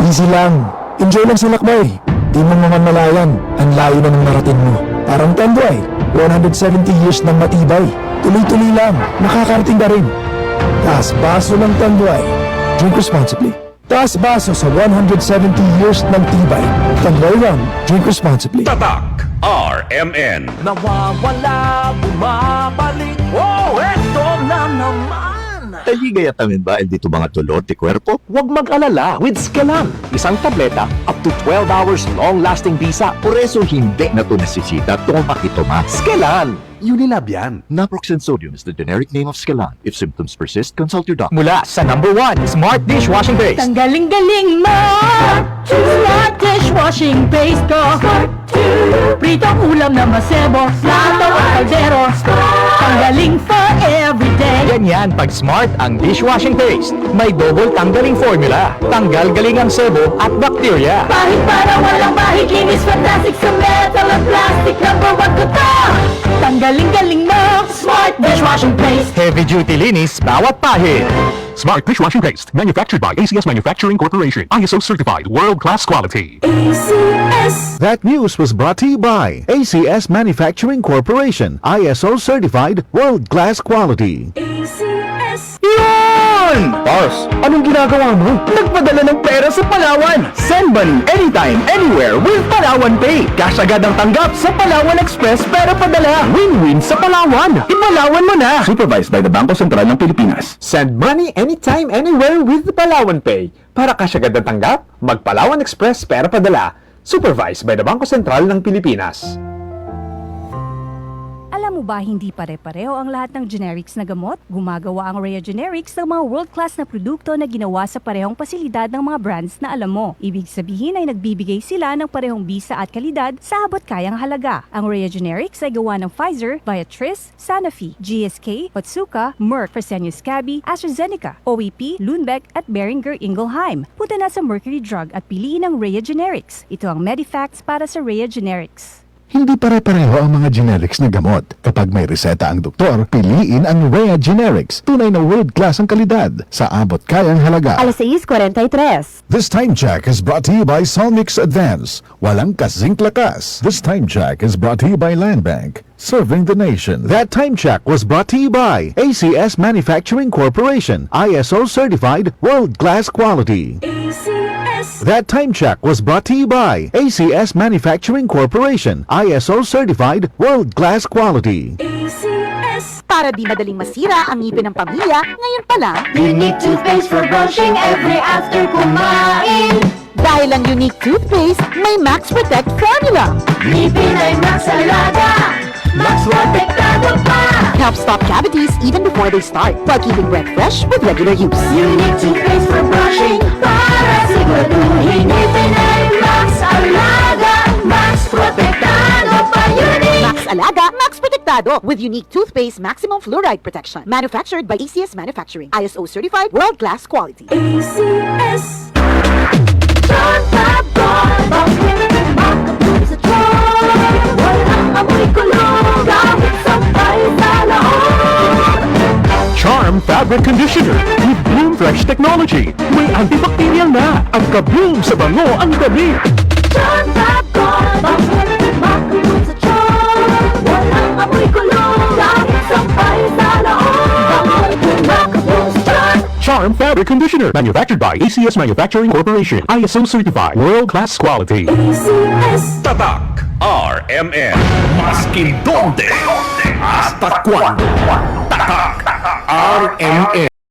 Easy lang. Enjoy lang sa lakbay. Di mo mamamalayan. Ang layo na ng narating mo. Parang Tanduay. 170 years ng matibay. Tuloy-tuloy lang. Makakarating ka rin. Taas baso ng Tanduay. Drink responsibly. Taas baso sa 170 years ng tibay. Tanduay Rum. Drink responsibly. Tatak RMN. Nawawala, bumabalik. Oh, eto na naman. Taligayatamin ba dito mga tulor ti kwerpo? Huwag mag-alala with Skelan. Isang tableta, up to 12 hours long-lasting bisa. Por eso hindi na to nasisita toma kitoma. Skelan! Unilab yan. Naproxen sodium is the generic name of Skelan. If symptoms persist, consult your doctor. Mula sa number 1, Smart Dishwashing Base. Tanggaling-galing mo Smart dishwashing paste ko Pritong ulam na masebo Lataw ang kaldero Tanggaling for everyday Ganyan pag Smart ang dishwashing paste. May double tanggaling formula. Tanggal galing ang sebo at bakterya. Bahid para walang bahid Linis fantastic sa metal at plastic Number 1 ko to Tanggaling-galing mo Smart dishwashing paste Heavy duty linis bawat pahid. Smart Dishwashing Paste, manufactured by ACS Manufacturing Corporation. ISO certified, world-class quality. ACS That news was brought to you by ACS Manufacturing Corporation, ISO certified, world-class quality. ACS Yun! Boss, anong ginagawa mo? Nagpadala ng pera sa Palawan. Send money anytime, anywhere with Palawan Pay. Cash agad ang tanggap sa Palawan Express pero padala. Win-win sa Palawan. Ipalawan mo na. Supervised by the Bangko Sentral ng Pilipinas. Send money anytime, anywhere with Palawan Pay. Para cash agad ang tanggap, mag-Palawan Express pero padala. Supervised by the Bangko Sentral ng Pilipinas. Alam mo ba hindi pare-pareho ang lahat ng generics na gamot? Gumagawa ang Rhea Generics ng mga world-class na produkto na ginawa sa parehong pasilidad ng mga brands na alam mo. Ibig sabihin ay nagbibigay sila ng parehong bisa at kalidad sa abot kayang halaga. Ang Rhea Generics ay gawa ng Pfizer, Viatris, Sanofi, GSK, Otsuka, Merck, Fresenius Kabi, AstraZeneca, OEP, Lundbeck at Boehringer Ingelheim. Punta na sa Mercury Drug at piliin ang Rhea Generics. Ito ang Medifacts para sa Rhea Generics. Hindi pare-pareho ang mga generics na gamot. Kapag may reseta ang doktor, piliin ang Rhea Generics. Tunay na world-class ang kalidad sa abot kayang halaga. Alas 6:43 This time check is brought to you by Solmix Advance. Walang kasing lakas. This time check is brought to you by Land Bank. Serving the nation. That time check was brought to you by ACS Manufacturing Corporation. ISO certified, world-class quality. ACS That time check was brought to you by ACS Manufacturing Corporation. ISO certified, world-class quality. ACS Para di madaling masira ang ngipin ng pamilya, ngayon pa lang, Unique toothpaste for brushing every after kumain dahil ang unique toothpaste, may Max Protect formula. Ngipin ay Max Alaga Max Protektado pa Helps stop cavities even before they start, while keeping breath fresh with regular use. Unique toothpaste for brushing para siguraduhin ngipin ay Max Alaga Max Protektado pa Unique Max Alaga, Max Protectado with unique toothpaste maximum fluoride protection. Manufactured by ACS Manufacturing. ISO certified, world-class quality. ACS John Fabon Bakit makapun sa John Walang amoy kulong Gamit sampay sa laon Charm Fabric Conditioner with Bloom Fresh Technology. May antibacterial na. Ang ka-bloom sa bango ang damit. John Fabon Bakit makapun sa John Walang amoy kulong Gamit sampay sa laon Bakit makapun sa John Charm Fabric Conditioner. Manufactured by ACS Manufacturing Corporation. ISO certified. World-class quality. ACS Tatak RMN. Maskin donde hasta cuando. Tatak RMN.